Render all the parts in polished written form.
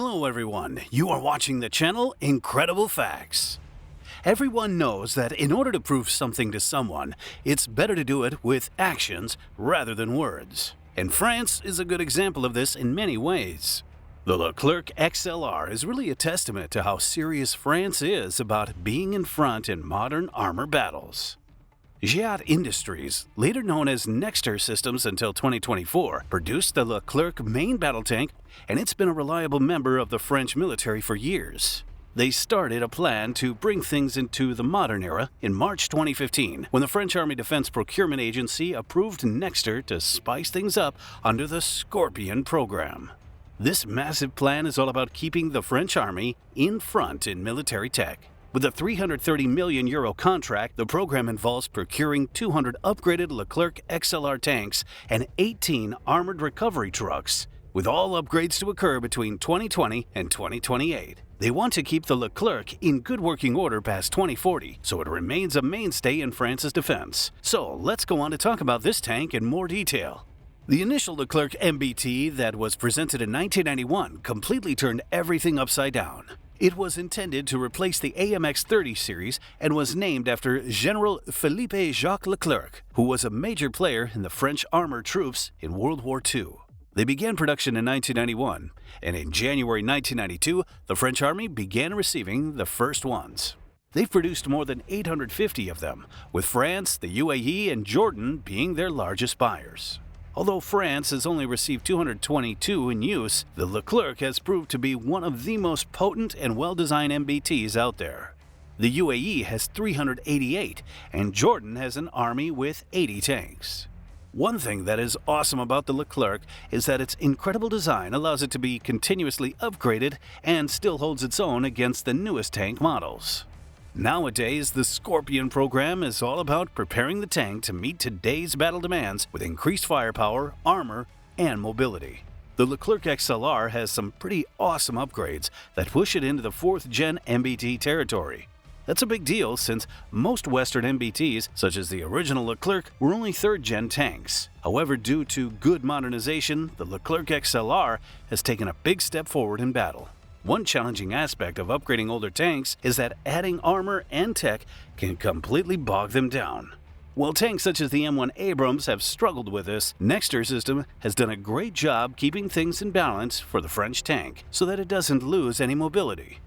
Hello everyone, you are watching the channel Incredible Facts. Everyone knows that in order to prove something to someone, it's better to do it with actions rather than words. And France is a good example of this in many ways. The Leclerc XLR is really a testament to how serious France is about being in front in modern armor battles. Giat Industries, later known as Nexter Systems until 2024, produced the Leclerc Main Battle Tank, and it's been a reliable member of the French military for years. They started a plan to bring things into the modern era in March 2015, when the French Army Defense Procurement Agency approved Nexter to spice things up under the Scorpion program. This massive plan is all about keeping the French Army in front in military tech. With a €330 million contract, the program involves procuring 200 upgraded Leclerc XLR tanks and 18 armored recovery trucks, with all upgrades to occur between 2020 and 2028. They want to keep the Leclerc in good working order past 2040, so it remains a mainstay in France's defense. So let's go on to talk about this tank in more detail. The initial Leclerc MBT that was presented in 1991 completely turned everything upside down. It was intended to replace the AMX 30 series and was named after General Philippe Jacques Leclerc, who was a major player in the French armored troops in World War II. They began production in 1991, and in January 1992, the French Army began receiving the first ones. They've produced more than 850 of them, with France, the UAE, and Jordan being their largest buyers. Although France has only received 222 in use, the Leclerc has proved to be one of the most potent and well-designed MBTs out there. The UAE has 388, and Jordan has an army with 80 tanks. One thing that is awesome about the Leclerc is that its incredible design allows it to be continuously upgraded and still holds its own against the newest tank models. Nowadays, the Scorpion program is all about preparing the tank to meet today's battle demands with increased firepower, armor, and mobility. The Leclerc XLR has some pretty awesome upgrades that push it into the 4th-gen MBT territory. That's a big deal since most Western MBTs, such as the original Leclerc, were only 3rd-gen tanks. However, due to good modernization, the Leclerc XLR has taken a big step forward in battle. One challenging aspect of upgrading older tanks is that adding armor and tech can completely bog them down. While tanks such as the M1 Abrams have struggled with this, Nexter System has done a great job keeping things in balance for the French tank so that it doesn't lose any mobility.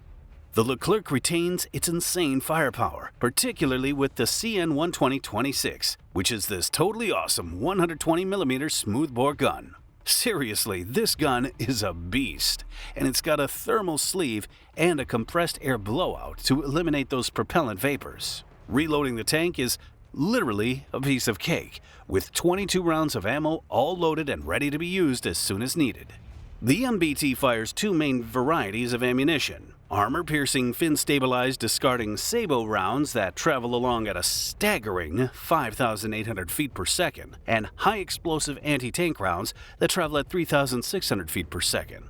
The Leclerc retains its insane firepower, particularly with the CN120-26, which is this totally awesome 120mm smoothbore gun. Seriously, this gun is a beast, and it's got a thermal sleeve and a compressed air blowout to eliminate those propellant vapors. Reloading the tank is literally a piece of cake, with 22 rounds of ammo all loaded and ready to be used as soon as needed. The MBT fires two main varieties of ammunition: armor-piercing, fin-stabilized discarding sabot rounds that travel along at a staggering 5,800 feet per second, and high-explosive anti-tank rounds that travel at 3,600 feet per second.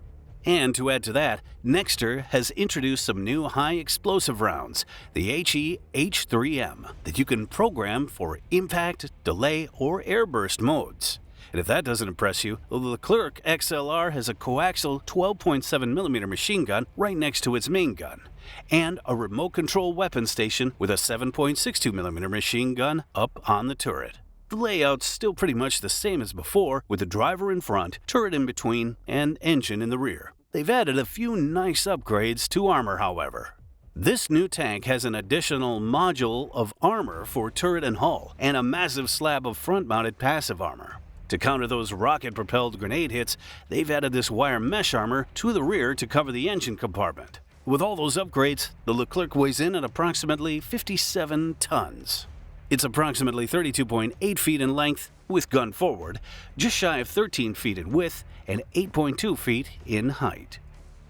And to add to that, Nexter has introduced some new high-explosive rounds, the HE-H3M, that you can program for impact, delay, or airburst modes. And if that doesn't impress you, the Leclerc XLR has a coaxial 12.7mm machine gun right next to its main gun, and a remote control weapon station with a 7.62mm machine gun up on the turret. The layout's still pretty much the same as before, with the driver in front, turret in between, and engine in the rear. They've added a few nice upgrades to armor, however. This new tank has an additional module of armor for turret and hull, and a massive slab of front-mounted passive armor. To counter those rocket-propelled grenade hits, they've added this wire mesh armor to the rear to cover the engine compartment. With all those upgrades, the Leclerc weighs in at approximately 57 tons. It's approximately 32.8 feet in length with gun forward, just shy of 13 feet in width, and 8.2 feet in height.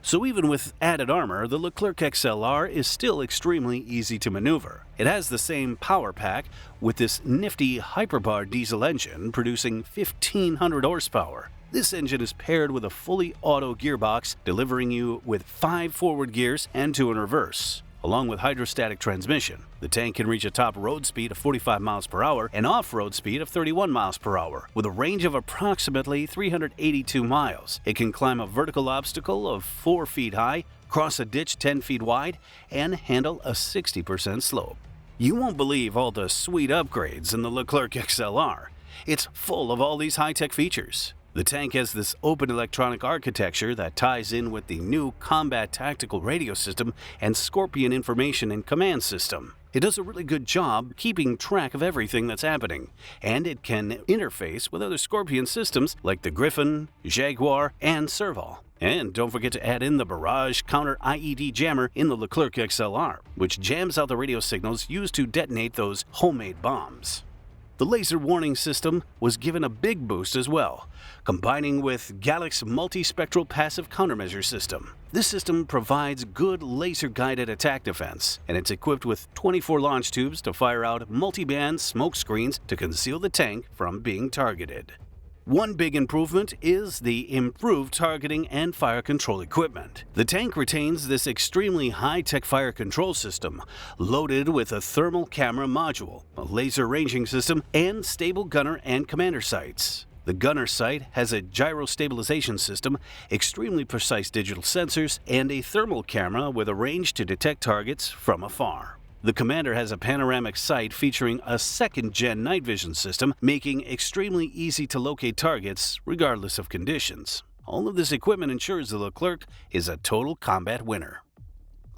So even with added armor, the Leclerc XLR is still extremely easy to maneuver. It has the same power pack with this nifty hyperbar diesel engine producing 1,500 horsepower. This engine is paired with a fully auto gearbox, delivering you with 5 forward gears and 2 in reverse. along with hydrostatic transmission. The tank can reach a top road speed of 45 miles per hour and off-road speed of 31 miles per hour, with a range of approximately 382 miles. It can climb a vertical obstacle of 4 feet high, cross a ditch 10 feet wide, and handle a 60% slope. You won't believe all the sweet upgrades in the Leclerc XLR. It's full of all these high-tech features. The tank has this open electronic architecture that ties in with the new Combat Tactical Radio System and Scorpion Information and Command System. It does a really good job keeping track of everything that's happening, and it can interface with other Scorpion systems like the Griffin, Jaguar, and Serval. And don't forget to add in the Barrage Counter IED Jammer in the Leclerc XLR, which jams out the radio signals used to detonate those homemade bombs. The laser warning system was given a big boost as well, combining with Gallic's multispectral passive countermeasure system. This system provides good laser-guided attack defense, and it's equipped with 24 launch tubes to fire out multi-band smoke screens to conceal the tank from being targeted. One big improvement is the improved targeting and fire control equipment. The tank retains this extremely high-tech fire control system, loaded with a thermal camera module, a laser ranging system, and stable gunner and commander sights. The gunner sight has a gyro stabilization system, extremely precise digital sensors, and a thermal camera with a range to detect targets from afar. The commander has a panoramic sight featuring a second-gen night vision system, making extremely easy to locate targets regardless of conditions. All of this equipment ensures the Leclerc is a total combat winner.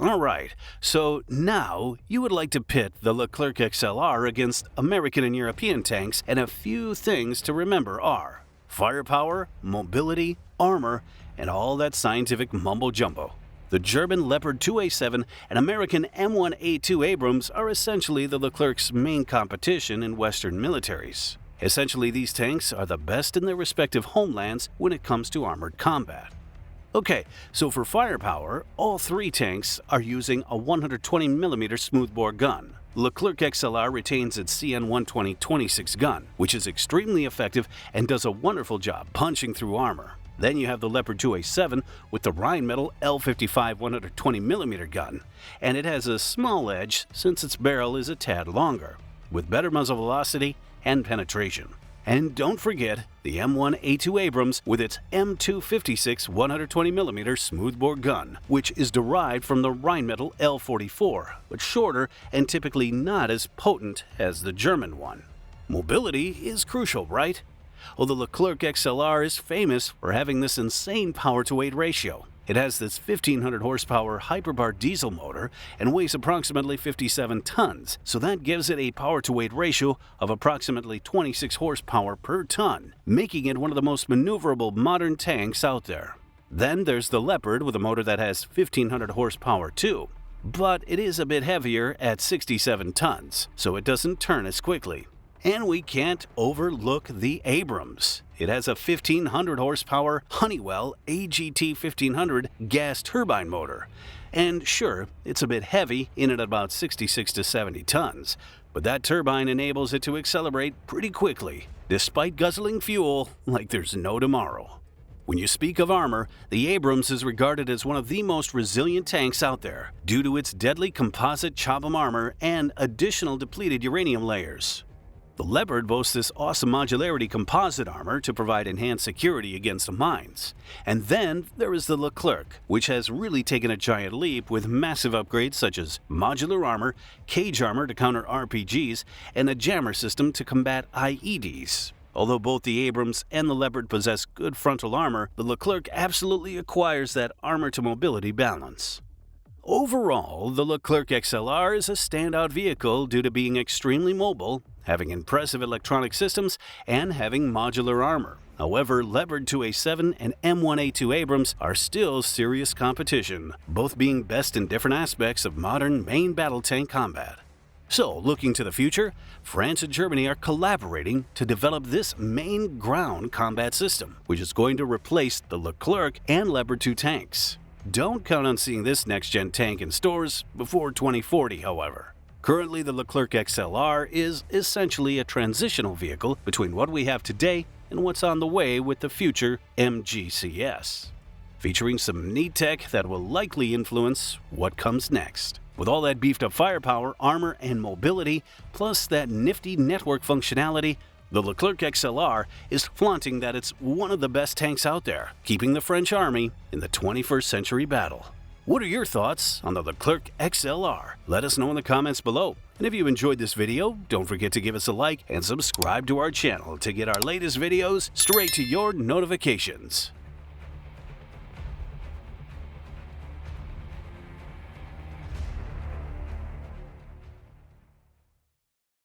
Alright, so now you would like to pit the Leclerc XLR against American and European tanks, and a few things to remember are firepower, mobility, armor, and all that scientific mumbo-jumbo. The German Leopard 2A7 and American M1A2 Abrams are essentially the Leclerc's main competition in Western militaries. Essentially, these tanks are the best in their respective homelands when it comes to armored combat. Okay, so for firepower, all three tanks are using a 120mm smoothbore gun. Leclerc XLR retains its CN120-26 gun, which is extremely effective and does a wonderful job punching through armor. Then you have the Leopard 2A7 with the Rheinmetall L55 120mm gun, and it has a small edge since its barrel is a tad longer, with better muzzle velocity and penetration. And don't forget the M1A2 Abrams with its M256 120mm smoothbore gun, which is derived from the Rheinmetall L44, but shorter and typically not as potent as the German one. Mobility is crucial, right? Well, the Leclerc XLR is famous for having this insane power-to-weight ratio. It has this 1500 horsepower hyperbar diesel motor and weighs approximately 57 tons, so that gives it a power-to-weight ratio of approximately 26 horsepower per ton, making it one of the most maneuverable modern tanks out there. Then there's the Leopard with a motor that has 1500 horsepower too, but it is a bit heavier at 67 tons, so it doesn't turn as quickly. And we can't overlook the Abrams. It has a 1500 horsepower Honeywell AGT 1500 gas turbine motor. And sure, it's a bit heavy, in at about 66 to 70 tons, but that turbine enables it to accelerate pretty quickly, despite guzzling fuel like there's no tomorrow. When you speak of armor, the Abrams is regarded as one of the most resilient tanks out there, due to its deadly composite CHOBM armor and additional depleted uranium layers. The Leopard boasts this awesome modularity composite armor to provide enhanced security against mines. And then there is the Leclerc, which has really taken a giant leap with massive upgrades such as modular armor, cage armor to counter RPGs, and a jammer system to combat IEDs. Although both the Abrams and the Leopard possess good frontal armor, the Leclerc absolutely acquires that armor-to-mobility balance. Overall, the Leclerc XLR is a standout vehicle due to being extremely mobile, having impressive electronic systems, and having modular armor. However, Leopard 2A7 and M1A2 Abrams are still serious competition, both being best in different aspects of modern main battle tank combat. So, looking to the future, France and Germany are collaborating to develop this main ground combat system, which is going to replace the Leclerc and Leopard 2 tanks. Don't count on seeing this next-gen tank in stores before 2040, however. Currently, the Leclerc XLR is essentially a transitional vehicle between what we have today and what's on the way with the future MGCS, featuring some neat tech that will likely influence what comes next. With all that beefed up firepower, armor, and mobility, plus that nifty network functionality, the Leclerc XLR is flaunting that it's one of the best tanks out there, keeping the French army in the 21st century battle. What are your thoughts on the Leclerc XLR? Let us know in the comments below. And if you enjoyed this video, don't forget to give us a like and subscribe to our channel to get our latest videos straight to your notifications.